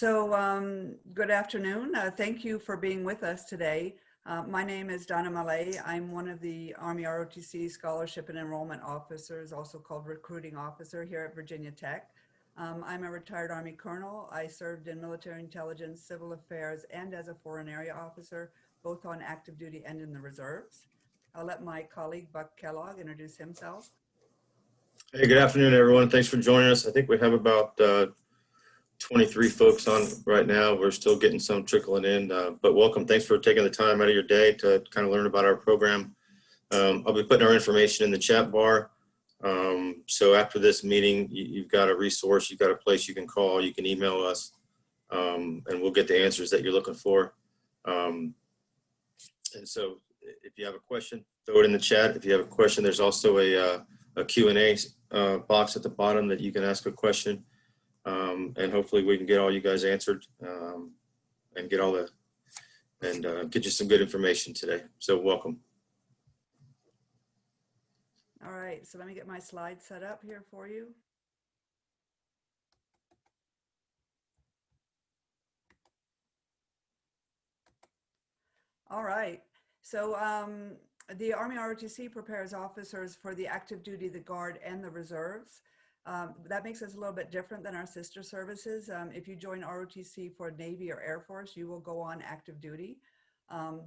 Good afternoon. Thank you for being with us today. My name is Donna Malay. I'm one of the Army ROTC Scholarship and Enrollment Officers, also called Recruiting Officer here at Virginia Tech. I'm a retired Army Colonel. I served in military intelligence, civil affairs, and as a foreign area officer, both on active duty and in the reserves. I'll let my colleague Buck Kellogg introduce himself. Hey, good afternoon, everyone. Thanks for joining us. I think we have about 23 folks on right now. We're still getting some trickling in, but welcome. Thanks for taking the time out of your day to kind of learn about our program. I'll be putting our information in the chat bar. So after this meeting, you've got a resource, you've got a place you can call, you can email us, and we'll get the answers that you're looking for. And so if you have a question, throw it in the chat. If you have a question, there's also a Q&A box at the bottom that you can ask a question. And hopefully we can get all you guys answered and get all get you some good information today. So welcome. All right, so let me get my slides set up here for you. All right, so the Army ROTC prepares officers for the active duty, the Guard, and the reserves. That makes us a little bit different than our sister services. If you join ROTC for Navy or Air Force, you will go on active duty.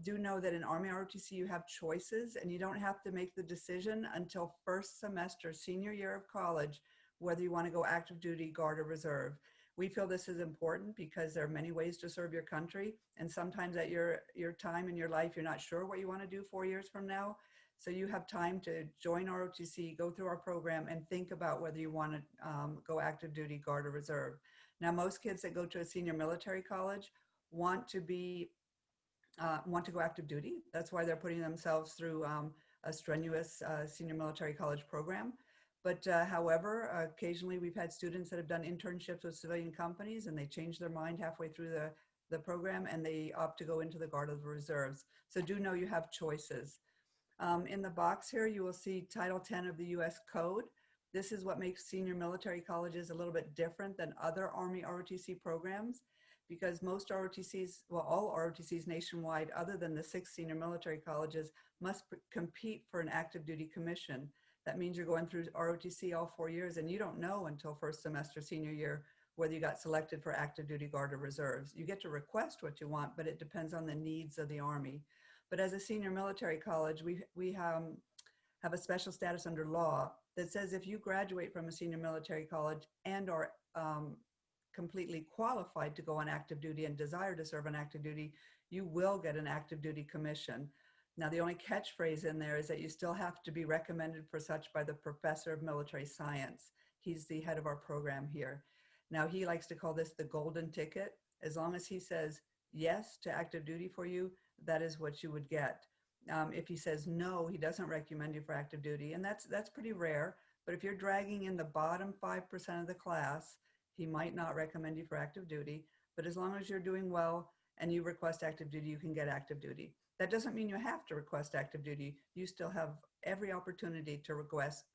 Do know that in Army ROTC you have choices, and you don't have to make the decision until first semester, senior year of college, whether you want to go active duty, Guard, or reserve. We feel this is important because there are many ways to serve your country, and sometimes at your time in your life, you're not sure what you want to do 4 years from now. So you have time to join ROTC, go through our program, and think about whether you want to go active duty, Guard, or reserve. Now, most kids that go to a senior military college want to go active duty. That's why they're putting themselves through a strenuous senior military college program. But however, occasionally we've had students that have done internships with civilian companies, and they change their mind halfway through the program, and they opt to go into the Guard or the reserves. So do know you have choices. In the box here, you will see Title 10 of the U.S. Code. This is what makes senior military colleges a little bit different than other Army ROTC programs, because most ROTCs, well, all ROTCs nationwide, other than the 6 senior military colleges, must compete for an active duty commission. That means you're going through ROTC all 4 years, and you don't know until first semester senior year whether you got selected for active duty, Guard, or reserves. You get to request what you want, but it depends on the needs of the Army. But as a senior military college, we have a special status under law that says if you graduate from a senior military college and are completely qualified to go on active duty and desire to serve on active duty, you will get an active duty commission. Now, the only catchphrase in there is that you still have to be recommended for such by the professor of military science. He's the head of our program here. Now, he likes to call this the golden ticket. As long as he says yes to active duty for you, that is what you would get. If he says no, he doesn't recommend you for active duty, and that's pretty rare. But if you're dragging in the bottom 5% of the class, he might not recommend you for active duty. But as long as you're doing well and you request active duty, you can get active duty. That doesn't mean you have to request active duty. You still have every opportunity to request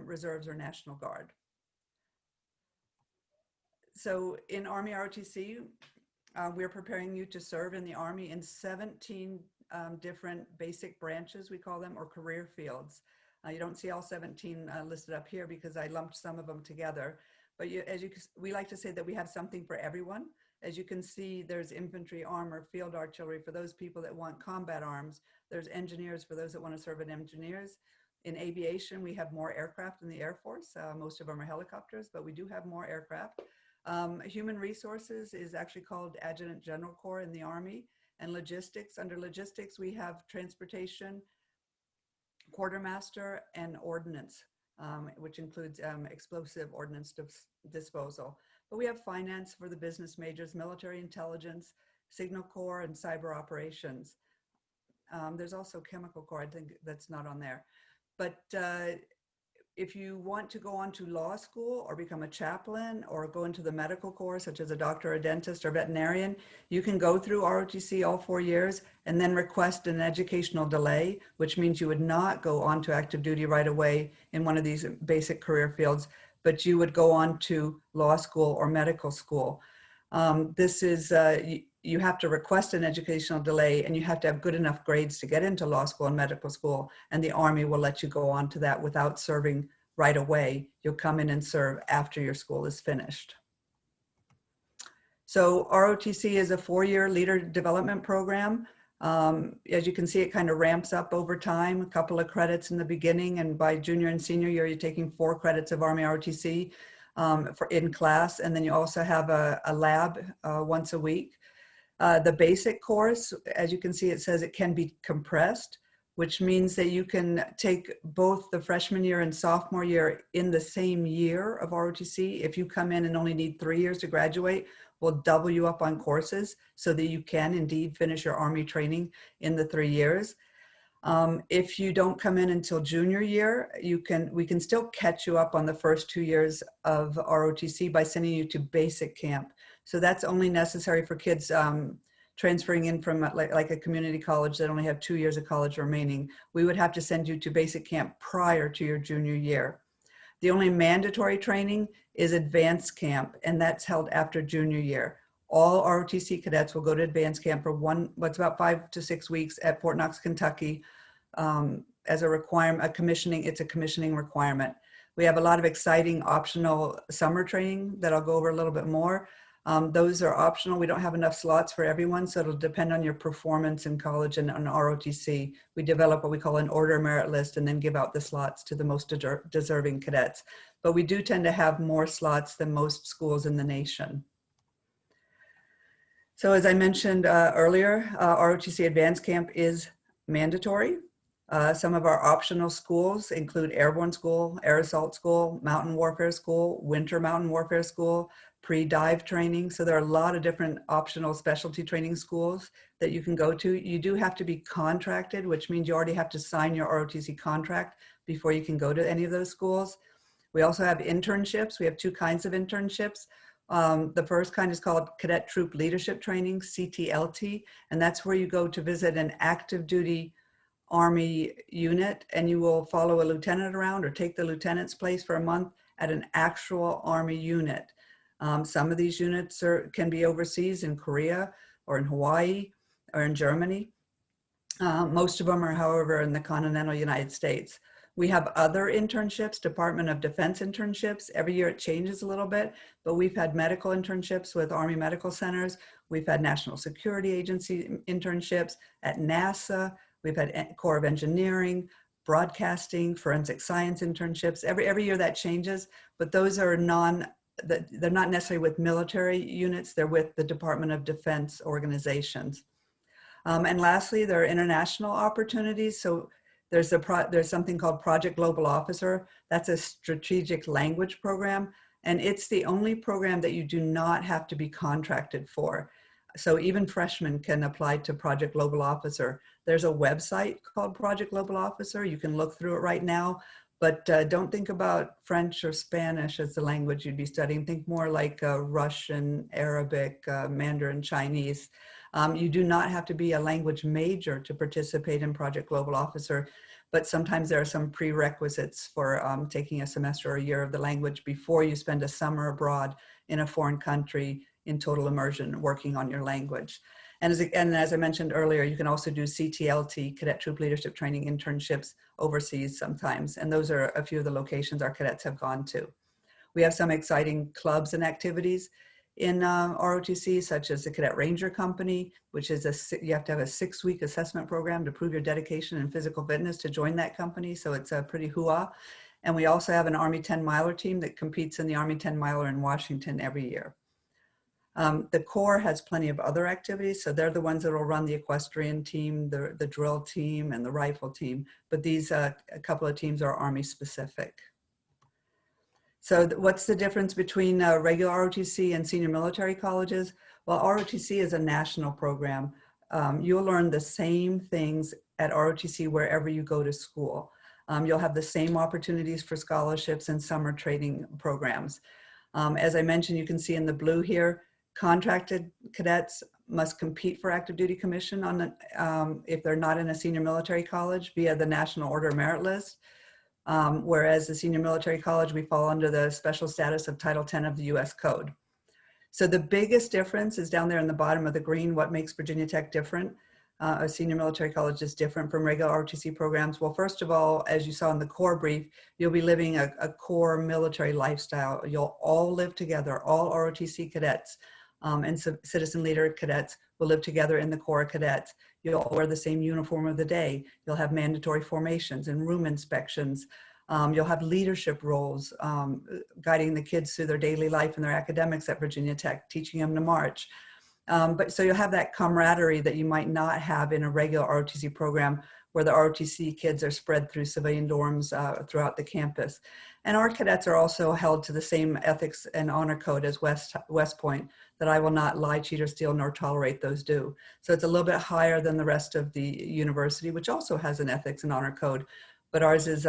reserves or National Guard. So in Army ROTC, we're preparing you to serve in the Army in 17 different basic branches, we call them, or career fields. You don't see all 17 listed up here because I lumped some of them together. But we like to say that we have something for everyone. As you can see, there's infantry, armor, field artillery for those people that want combat arms. There's engineers for those that want to serve as engineers. In aviation, we have more aircraft in the Air Force. Most of them are helicopters, but we do have more aircraft. Human resources is actually called Adjutant General Corps in the Army. And logistics, under logistics, we have transportation, quartermaster, and ordnance, which includes explosive ordnance disposal. But we have finance for the business majors, military intelligence, signal corps, and cyber operations. There's also chemical corps, I think that's not on there. But if you want to go on to law school or become a chaplain or go into the medical corps, such as a doctor, a dentist, or veterinarian, you can go through ROTC all 4 years and then request an educational delay, which means you would not go on to active duty right away in one of these basic career fields, but you would go on to law school or medical school. This is, you have to request an educational delay, and you have to have good enough grades to get into law school and medical school, and the Army will let you go on to that without serving right away. You'll come in and serve after your school is finished. So ROTC is a 4-year leader development program. As you can see, it kind of ramps up over time, a couple of credits in the beginning, and by junior and senior year, you're taking 4 credits of Army ROTC in class, and then you also have a lab once a week. The basic course, as you can see, it says it can be compressed, which means that you can take both the freshman year and sophomore year in the same year of ROTC. If you come in and only need 3 years to graduate, we'll double you up on courses so that you can indeed finish your Army training in the 3 years. If you don't come in until junior year, we can still catch you up on the first 2 years of ROTC by sending you to basic camp. So that's only necessary for kids transferring in from like a community college that only have 2 years of college remaining. We would have to send you to basic camp prior to your junior year. The only mandatory training is advanced camp, and that's held after junior year. All ROTC cadets will go to advanced camp for what's about 5 to 6 weeks at Fort Knox, Kentucky, as a requirement, it's a commissioning requirement. We have a lot of exciting optional summer training that I'll go over a little bit more. Those are optional. We don't have enough slots for everyone, so it'll depend on your performance in college and on ROTC. We develop what we call an order merit list and then give out the slots to the most deserving cadets. But we do tend to have more slots than most schools in the nation. So as I mentioned earlier, ROTC Advanced Camp is mandatory. Some of our optional schools include Airborne School, Air Assault School, Mountain Warfare School, Winter Mountain Warfare School, pre-dive training. So there are a lot of different optional specialty training schools that you can go to. You do have to be contracted, which means you already have to sign your ROTC contract before you can go to any of those schools. We also have internships. We have 2 kinds of internships. The first kind is called Cadet Troop Leadership Training, CTLT, and that's where you go to visit an active duty Army unit, and you will follow a lieutenant around or take the lieutenant's place for a month at an actual Army unit. Some of these units can be overseas in Korea or in Hawaii or in Germany. Most of them are, however, in the continental United States. We have other internships, Department of Defense internships. Every year it changes a little bit, but we've had medical internships with Army Medical Centers. We've had National Security Agency internships at NASA. We've had Corps of Engineering, broadcasting, forensic science internships. Every year that changes, but those are they're not necessarily with military units, they're with the Department of Defense organizations. And lastly, there are international opportunities. So there's something called Project Global Officer. That's a strategic language program, and it's the only program that you do not have to be contracted for. So even freshmen can apply to Project Global Officer. There's a website called Project Global Officer. You can look through it right now, but don't think about French or Spanish as the language you'd be studying. Think more like Russian, Arabic, Mandarin, Chinese. You do not have to be a language major to participate in Project Global Officer, but sometimes there are some prerequisites for taking a semester or a year of the language before you spend a summer abroad in a foreign country in total immersion working on your language. And as I mentioned earlier, you can also do CTLT, Cadet Troop Leadership Training internships overseas sometimes. And those are a few of the locations our cadets have gone to. We have some exciting clubs and activities in ROTC, such as the Cadet Ranger Company, which is you have to have a 6-week assessment program to prove your dedication and physical fitness to join that company. So it's a pretty hoo-ah. And we also have an Army 10-miler team that competes in the Army 10-miler in Washington every year. The Corps has plenty of other activities, so they're the ones that will run the equestrian team, the drill team, and the rifle team. But these a couple of teams are Army specific. So what's the difference between regular ROTC and senior military colleges? Well, ROTC is a national program. You'll learn the same things at ROTC wherever you go to school. You'll have the same opportunities for scholarships and summer training programs. As I mentioned, you can see in the blue here, contracted cadets must compete for active duty commission if they're not in a senior military college via the National Order Merit List. Whereas the senior military college, we fall under the special status of Title 10 of the US Code. So the biggest difference is down there in the bottom of the green. What makes Virginia Tech different? A senior military college is different from regular ROTC programs. Well, first of all, as you saw in the core brief, you'll be living a core military lifestyle. You'll all live together, all ROTC cadets and citizen leader cadets will live together in the core cadets. You'll all wear the same uniform of the day. You'll have mandatory formations and room inspections. You'll have leadership roles, guiding the kids through their daily life and their academics at Virginia Tech, teaching them to march. But so you'll have that camaraderie that you might not have in a regular ROTC program where the ROTC kids are spread through civilian dorms throughout the campus. And our cadets are also held to the same ethics and honor code as West Point, that I will not lie, cheat, or steal, nor tolerate those do. So it's a little bit higher than the rest of the university, which also has an ethics and honor code, but ours is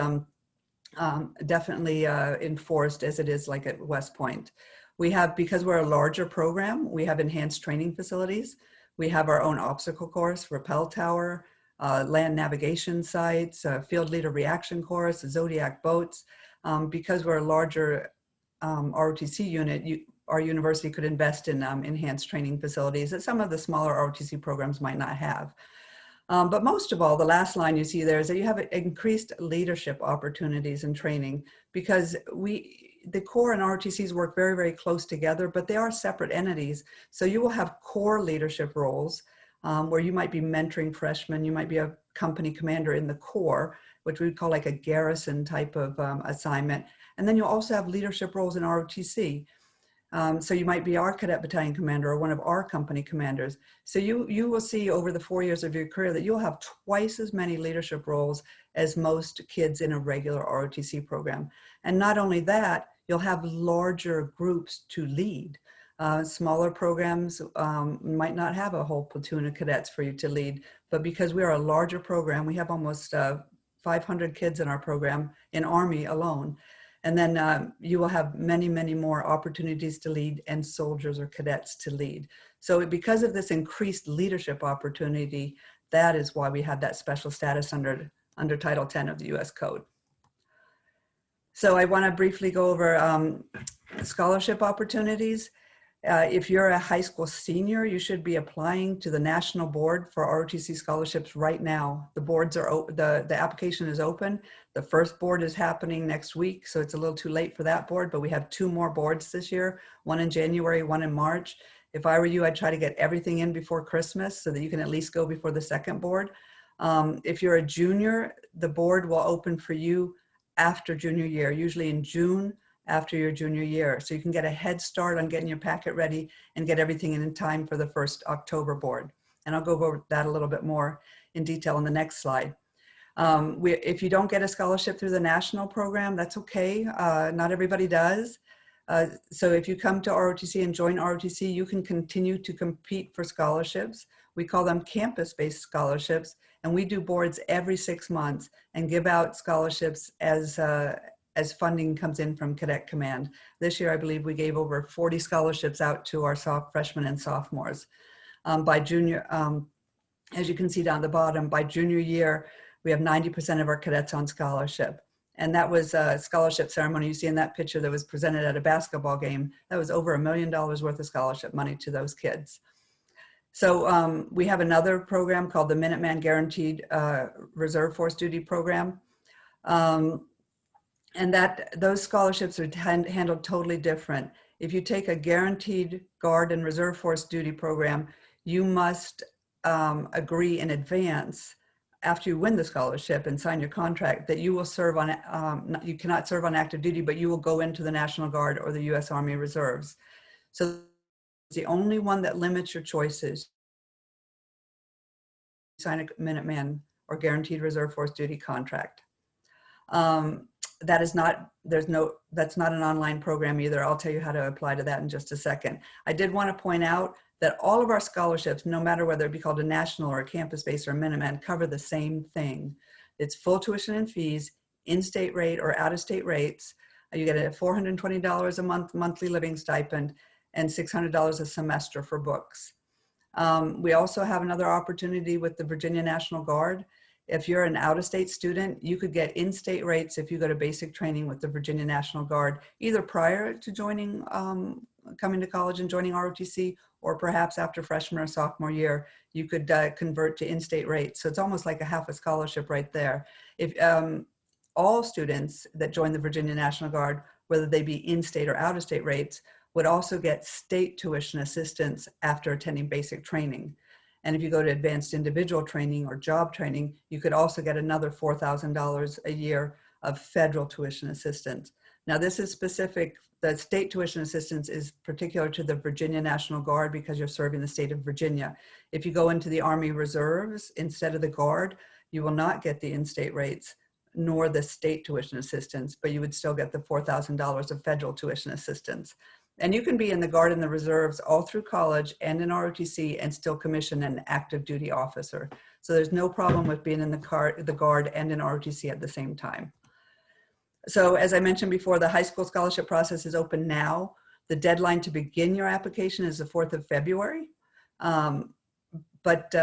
definitely enforced as it is like at West Point. We have, because we're a larger program, we have enhanced training facilities. We have our own obstacle course, rappel tower, land navigation sites, field leader reaction course, Zodiac boats. Because we're a larger ROTC unit, our university could invest in enhanced training facilities that some of the smaller ROTC programs might not have. But most of all, the last line you see there is that you have increased leadership opportunities and training, because the core and ROTCs work very, very close together, but they are separate entities. So you will have core leadership roles where you might be mentoring freshmen. You might be a company commander in the core, which we would call like a garrison type of assignment. And then you'll also have leadership roles in ROTC. So you might be our cadet battalion commander or one of our company commanders. So you will see over the 4 years of your career that you'll have twice as many leadership roles as most kids in a regular ROTC program. And not only that, you'll have larger groups to lead. Smaller programs might not have a whole platoon of cadets for you to lead, but because we are a larger program, we have almost 500 kids in our program in Army alone. And then you will have many, many more opportunities to lead and soldiers or cadets to lead. So because of this increased leadership opportunity, that is why we have that special status under Title 10 of the US Code. So I want to briefly go over scholarship opportunities. If you're a high school senior, you should be applying to the National Board for ROTC scholarships right now. The boards are the application is open. The first board is happening next week, so it's a little too late for that board, but we have 2 more boards this year, one in January, one in March. If I were you, I'd try to get everything in before Christmas so that you can at least go before the second board. If you're a junior, the board will open for you after junior year, usually in June, after your junior year. So you can get a head start on getting your packet ready and get everything in time for the first October board. And I'll go over that a little bit more in detail in the next slide. If you don't get a scholarship through the national program, that's okay. Not everybody does. So if you come to ROTC and join ROTC, you can continue to compete for scholarships. We call them campus-based scholarships, and we do boards every 6 months and give out scholarships as funding comes in from Cadet Command. This year, I believe we gave over 40 scholarships out to our freshmen and sophomores. By junior, as you can see down the bottom, by junior year, we have 90% of our cadets on scholarship. And that was a scholarship ceremony you see in that picture that was presented at a basketball game. That was over $1 million worth of scholarship money to those kids. So we have another program called the Minuteman Guaranteed Reserve Force Duty Program. And those scholarships are handled totally different. If you take a guaranteed Guard and Reserve Force Duty program, you must agree in advance after you win the scholarship and sign your contract that you will serve on, you cannot serve on active duty, but you will go into the National Guard or the U.S. Army Reserves. So it's the only one that limits your choices. Sign a Minuteman or Guaranteed Reserve Force Duty contract. That is not, that's not an online program either. I'll tell you how to apply to that in just a second. I did want to point out that all of our scholarships, no matter whether it be called a national or a campus-based or a Minuteman, cover the same thing. It's full tuition and fees, in-state rate or out-of-state rates. You get a $420 a month monthly living stipend and $600 a semester for books. We also have another opportunity with the Virginia National Guard. If you're an out-of-state student, you could get in-state rates if you go to basic training with the Virginia National Guard, either prior to joining, coming to college and joining ROTC, or perhaps after freshman or sophomore year, you could convert to in-state rates. So it's almost like a half a scholarship right there. If all students that join the Virginia National Guard, whether they be in-state or out-of-state rates, would also get state tuition assistance after attending basic training. And if you go to advanced individual training or job training, you could also get another $4,000 a year of federal tuition assistance. Now, this is specific. The state tuition assistance is particular to the Virginia National Guard because you're serving the state of Virginia. If you go into the Army Reserves instead of the Guard, you will not get the in-state rates nor the state tuition assistance, but you would still get the $4,000 of federal tuition assistance. And you can be in the Guard and the Reserves all through college and in ROTC and still commission an active duty officer. So there's no problem with being in the Guard and in ROTC at the same time. So as I mentioned before, the high school scholarship process is open now. The deadline to begin your application is the 4th of February. But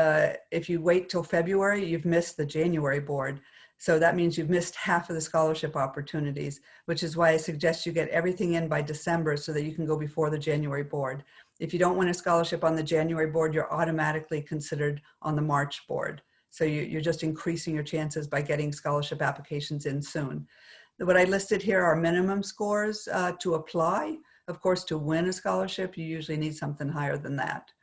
if you wait till February, you've missed the January board. So that means you've missed half of the scholarship opportunities, which is why I suggest you get everything in by December so that you can go before the January board. If you don't win a scholarship on the January board, you're automatically considered on the March board. So you're just increasing your chances by getting scholarship applications in soon. What I listed here are minimum scores to apply. Of course, to win a scholarship, you usually need something higher than that.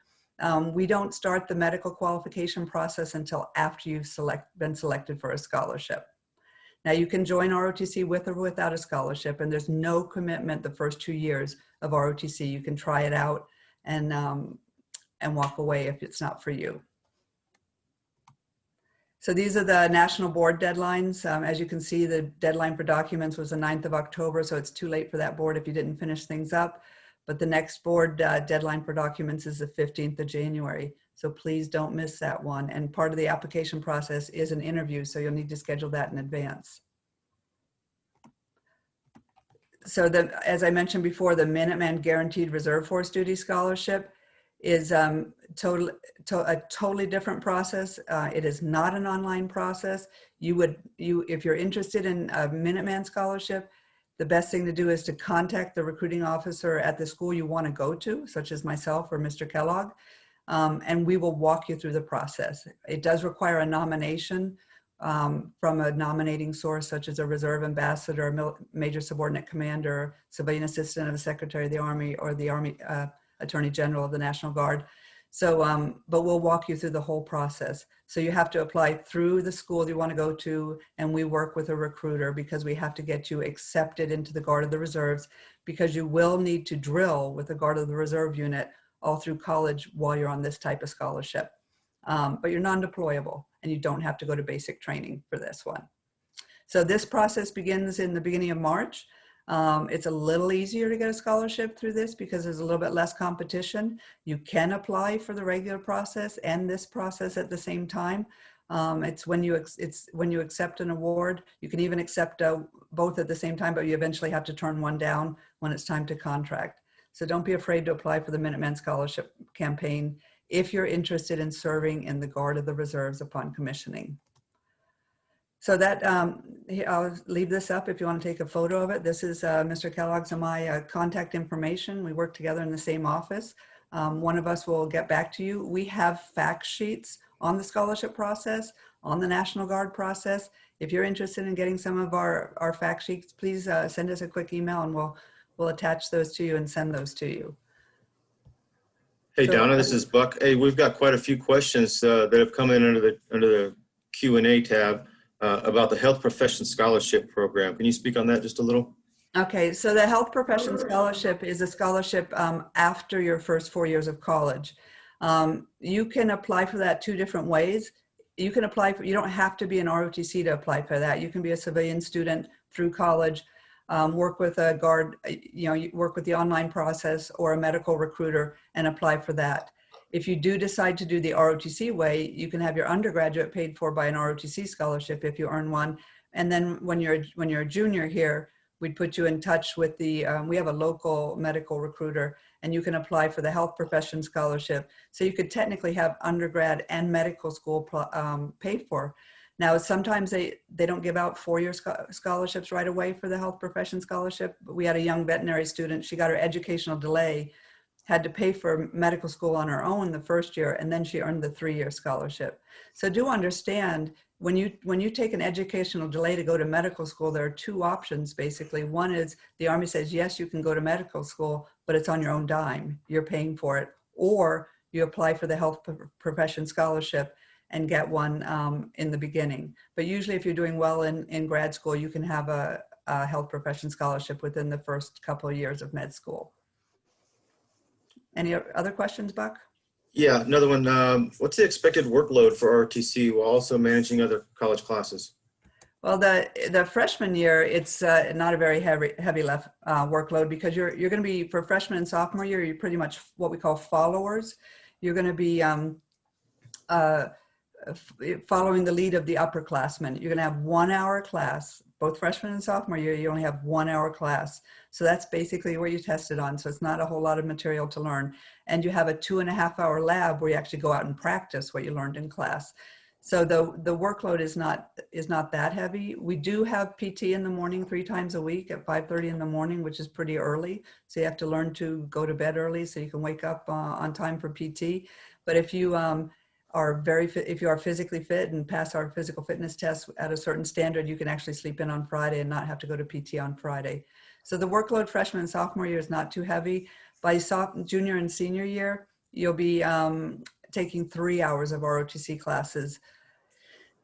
We don't start the medical qualification process until after you've been selected for a scholarship. Now, you can join ROTC with or without a scholarship, and there's no commitment the first 2 years of ROTC. You can try it out and walk away if it's not for you. So these are the national board deadlines. As you can see, the deadline for documents was the 9th of October, so it's too late for that board if you didn't finish things up. But the next board deadline for documents is the 15th of January. So please don't miss that one. And part of the application process is an interview, so you'll need to schedule that in advance. So as I mentioned before, the Minuteman Guaranteed Reserve Force Duty Scholarship is a totally different process. It is not an online process. If you're interested in a Minuteman scholarship, the best thing to do is to contact the recruiting officer at the school you want to go to, such as myself or Mr. Kellogg, and we will walk you through the process. It does require a nomination from a nominating source, such as a reserve ambassador, a major subordinate commander, civilian assistant of the Secretary of the Army, or the Army Attorney General of the National Guard. So, but we'll walk you through the whole process. So you have to apply through the school you want to go to, and we work with a recruiter because we have to get you accepted into the Guard of the Reserves, because you will need to drill with the Guard of the Reserve unit all through college while you're on this type of scholarship. But you're non-deployable, and you don't have to go to basic training for this one. So this process begins in the beginning of March. It's a little easier to get a scholarship through this because there's a little bit less competition. You can apply for the regular process and this process at the same time. It's when you accept an award. You can even accept both at the same time, but you eventually have to turn one down when it's time to contract. So don't be afraid to apply for the Minuteman Scholarship Campaign if you're interested in serving in the Guard of the Reserves upon commissioning. So that, I'll leave this up if you want to take a photo of it. This is Mr. Kellogg's and my contact information. We work together in the same office. One of us will get back to you. We have fact sheets on the scholarship process, on the National Guard process. If you're interested in getting some of our fact sheets, please send us a quick email and we'll attach those to you and send those to you. Hey, Donna, this is Buck. Hey, we've got quite a few questions that have come in under the Q&A tab. About the Health Profession Scholarship Program. Can you speak on that just a little? Okay, so the Health Profession Scholarship is a scholarship after your first 4 years of college. You can apply for that 2 different ways. You can apply for, you don't have to be an ROTC to apply for that. You can be a civilian student through college, work with a Guard, you work with the online process or a medical recruiter and apply for that. If you do decide to do the ROTC way, you can have your undergraduate paid for by an ROTC scholarship if you earn one. And then when you're a junior here, we'd put you in touch with the, we have a local medical recruiter, and you can apply for the Health Profession Scholarship. So you could technically have undergrad and medical school paid for. Now, sometimes they don't give out four-year scholarships right away for the health profession scholarship. But we had a young veterinary student. She got her educational delay, had to pay for medical school on her own the first year, and then she earned the 3-year scholarship. So do understand, when you take an educational delay to go to medical school, there are two options, basically. One is the Army says, yes, you can go to medical school, but it's on your own dime. You're paying for it. Or you apply for the health profession scholarship and get one in the beginning. But usually if you're doing well in grad school, you can have a health profession scholarship within the first couple of years of med school. Any other questions, Buck? Yeah, another one. What's the expected workload for ROTC while also managing other college classes? Well, the freshman year, it's not a very heavy workload, because you're going to be, for freshman and sophomore year, you're pretty much what we call followers. You're going to be following the lead of the upperclassmen. You're going to have 1 hour class, both freshman and sophomore year. You only have 1 hour class. So that's basically where you test it on. So it's not a whole lot of material to learn. And you have a 2.5 hour lab where you actually go out and practice what you learned in class. So the workload is not that heavy. We do have PT in the morning 3 times a week at 5:30 in the morning, which is pretty early. So you have to learn to go to bed early so you can wake up on time for PT. But if you if you are physically fit and pass our physical fitness test at a certain standard, you can actually sleep in on Friday and not have to go to PT on Friday. So the workload freshman and sophomore year is not too heavy. By junior and senior year, you'll be taking 3 hours of ROTC classes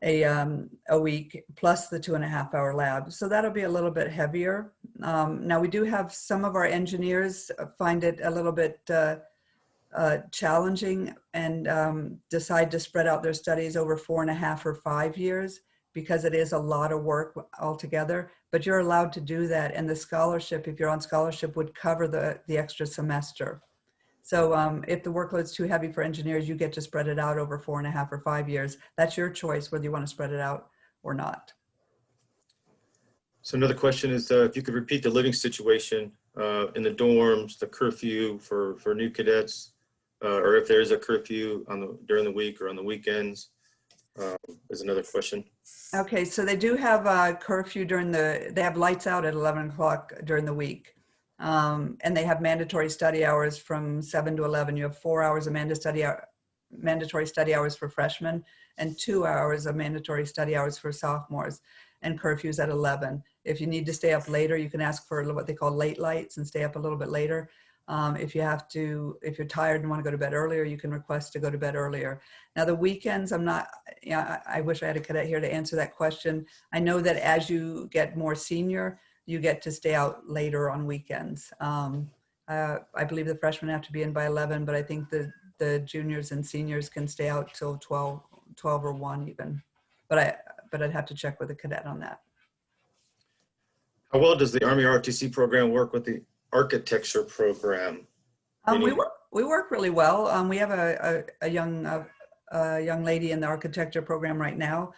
a week, plus the 2.5 hour lab. So that'll be a little bit heavier. Now we do have some of our engineers find it a little bit challenging and decide to spread out their studies over 4.5 or 5 years, because it is a lot of work altogether. But you're allowed to do that, and the scholarship, if you're on scholarship, would cover the extra semester. So if the workload's too heavy for engineers, you get to spread it out over 4.5 or 5 years. That's your choice whether you want to spread it out or not. So another question is if you could repeat the living situation in the dorms, the curfew for new cadets, or if there is a curfew during the week or on the weekends, is another question. Okay, so they do have a curfew they have lights out at 11 o'clock during the week. And they have mandatory study hours from 7 to 11. You have 4 hours of mandatory study hours for freshmen and 2 hours of mandatory study hours for sophomores, and curfews at 11. If you need to stay up later, you can ask for what they call late lights and stay up a little bit later. If you're tired and want to go to bed earlier, you can request to go to bed earlier. Now the weekends, I wish I had a cadet here to answer that question. I know that as you get more senior, you get to stay out later on weekends. I believe the freshmen have to be in by 11, but I think the juniors and seniors can stay out till 12 or 1 even. But I'd have to check with the cadet on that. How well does the Army ROTC program work with the architecture program? We work really well. We have a young lady in the architecture program right now.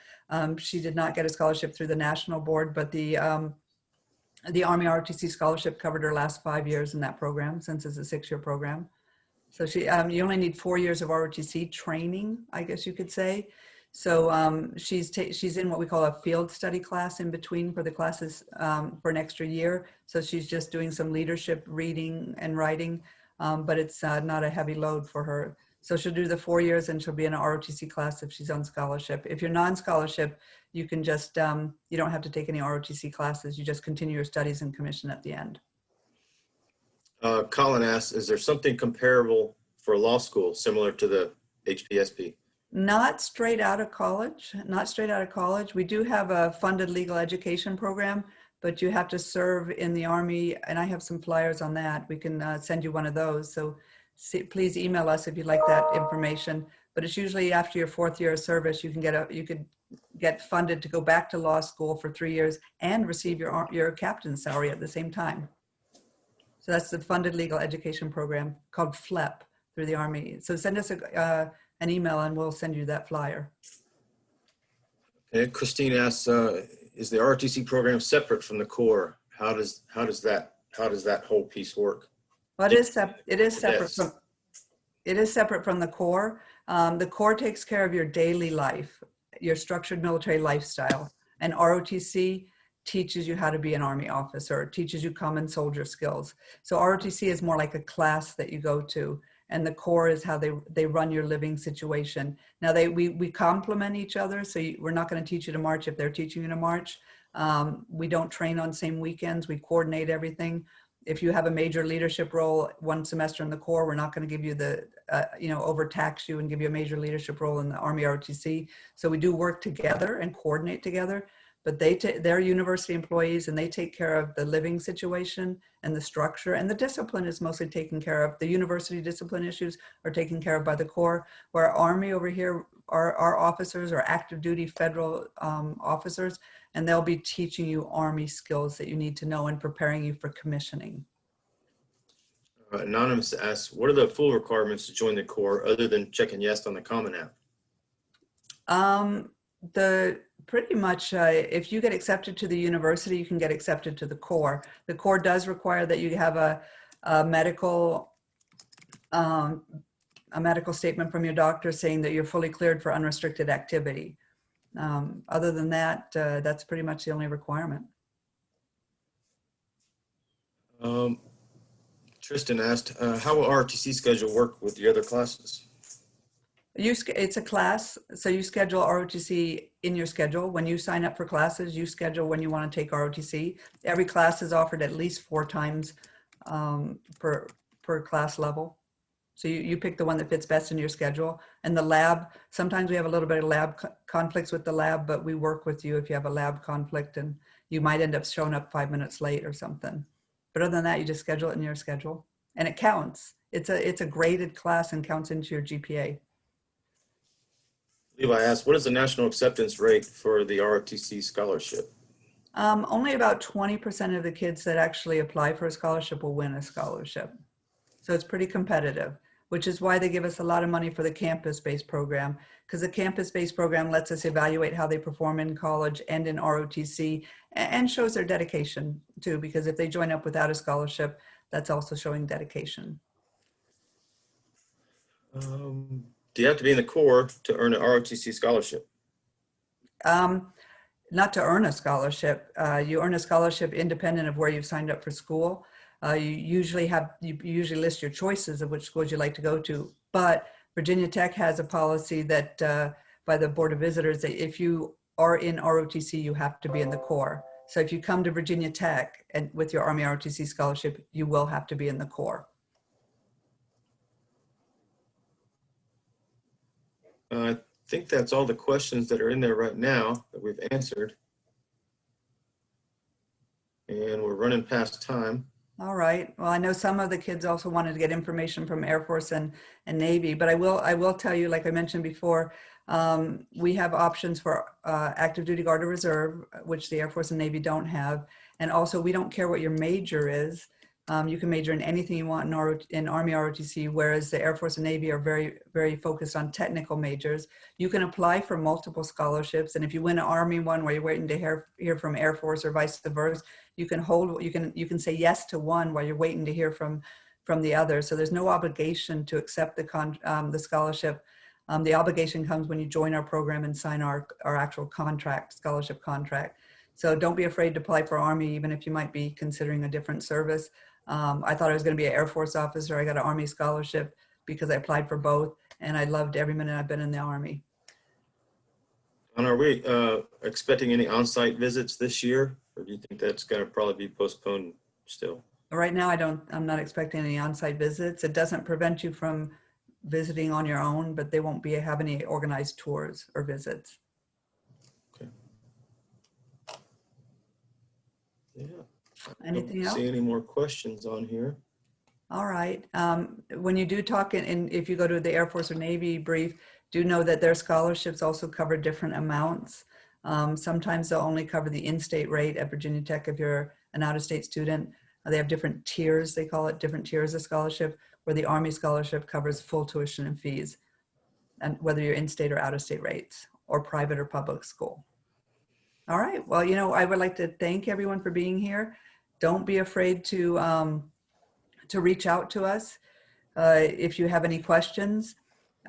She did not get a scholarship through the national board, but the Army ROTC scholarship covered her last 5 years in that program, since it's a 6-year program. So you only need 4 years of ROTC training, I guess you could say. So she's in what we call a field study class in between for the classes for an extra year. So she's just doing some leadership reading and writing, but it's not a heavy load for her. So she'll do the 4 years and she'll be in an ROTC class if she's on scholarship. If you're non-scholarship, you can just, you don't have to take any ROTC classes. You just continue your studies and commission at the end. Colin asks, is there something comparable for law school similar to the HPSP? Not straight out of college, not straight out of college. We do have a funded legal education program, but you have to serve in the Army, and I have some flyers on that. We can send you one of those. So please email us if you'd like that information. But it's usually after your 4th year of service, you could get funded to go back to law school for 3 years and receive your captain's salary at the same time. So that's the funded legal education program called FLEP through the Army. So send us an email and we'll send you that flyer. Okay, Christine asks, is the ROTC program separate from the Corps? How does that whole piece work? Well, it is separate from the Corps. The Corps takes care of your daily life. your structured military lifestyle. And ROTC teaches you how to be an Army officer, teaches you common soldier skills. So ROTC is more like a class that you go to, and the core is how they run your living situation. Now we complement each other, so we're not going to teach you to march if they're teaching you to march. We don't train on same weekends. We coordinate everything. If you have a major leadership role one semester in the Corps, we're not going to give you the, overtax you and give you a major leadership role in the Army ROTC. So we do work together and coordinate together, but they're university employees and they take care of the living situation and the structure, and the discipline is mostly taken care of. The university discipline issues are taken care of by the Corps, where Army over here, our officers are active duty federal officers, and they'll be teaching you Army skills that you need to know and preparing you for commissioning. Anonymous asks, what are the full requirements to join the Corps other than checking yes on the Common App? Pretty much, if you get accepted to the university, you can get accepted to the Corps. The Corps does require that you have a medical statement from your doctor saying that you're fully cleared for unrestricted activity. Other than that, that's pretty much the only requirement. Tristan asked, how will ROTC schedule work with the other classes? It's a class, so you schedule ROTC in your schedule. When you sign up for classes, you schedule when you want to take ROTC. Every class is offered at least 4 times per class level. So you pick the one that fits best in your schedule. And the lab, sometimes we have a little bit of lab conflicts with the lab, but we work with you if you have a lab conflict and you might end up showing up 5 minutes late or something. But other than that, you just schedule it in your schedule and it counts. It's a graded class and counts into your GPA. Levi asked, what is the national acceptance rate for the ROTC scholarship? Only about 20% of the kids that actually apply for a scholarship will win a scholarship. So it's pretty competitive, which is why they give us a lot of money for the campus-based program, because the campus-based program lets us evaluate how they perform in college and in ROTC and shows their dedication too, because if they join up without a scholarship, that's also showing dedication. Do you have to be in the Corps to earn an ROTC scholarship? Not to earn a scholarship. You earn a scholarship independent of where you've signed up for school. You usually list your choices of which schools you like to go to, but Virginia Tech has a policy that by the Board of Visitors that if you are in ROTC, you have to be in the Corps. So if you come to Virginia Tech and with your Army ROTC scholarship, you will have to be in the Corps. I think that's all the questions that are in there right now that we've answered. And we're running past time. All right. Well, I know some of the kids also wanted to get information from Air Force and Navy, but I will tell you, like I mentioned before, we have options for active duty guard or reserve, which the Air Force and Navy don't have. And also, we don't care what your major is. You can major in anything you want in Army ROTC, whereas the Air Force and Navy are very, very focused on technical majors. You can apply for multiple scholarships, and if you win an Army one where you're waiting to hear from Air Force or vice versa, you can say yes to one while you're waiting to hear from the other. So there's no obligation to accept the scholarship. The obligation comes when you join our program and sign our actual contract, scholarship contract. So don't be afraid to apply for Army, even if you might be considering a different service. I thought I was going to be an Air Force officer. I got an Army scholarship because I applied for both, and I loved every minute I've been in the Army. And are we expecting any on-site visits this year, or do you think that's going to probably be postponed still? Right now, I'm not expecting any on-site visits. It doesn't prevent you from visiting on your own, but they won't have any organized tours or visits. Okay. Yeah. Anything else? I don't see any more questions on here. All right. When you do talk, and if you go to the Air Force or Navy brief, do know that their scholarships also cover different amounts. Sometimes they'll only cover the in-state rate at Virginia Tech if you're an out-of-state student. They have different tiers, they call it different tiers of scholarship, where the Army scholarship covers full tuition and fees, and whether you're in-state or out-of-state rates, or private or public school. All right. Well, I would like to thank everyone for being here. Don't be afraid to reach out to us if you have any questions.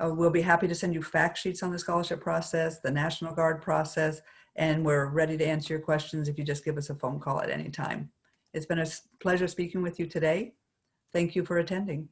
We'll be happy to send you fact sheets on the scholarship process, the National Guard process, and we're ready to answer your questions if you just give us a phone call at any time. It's been a pleasure speaking with you today. Thank you for attending.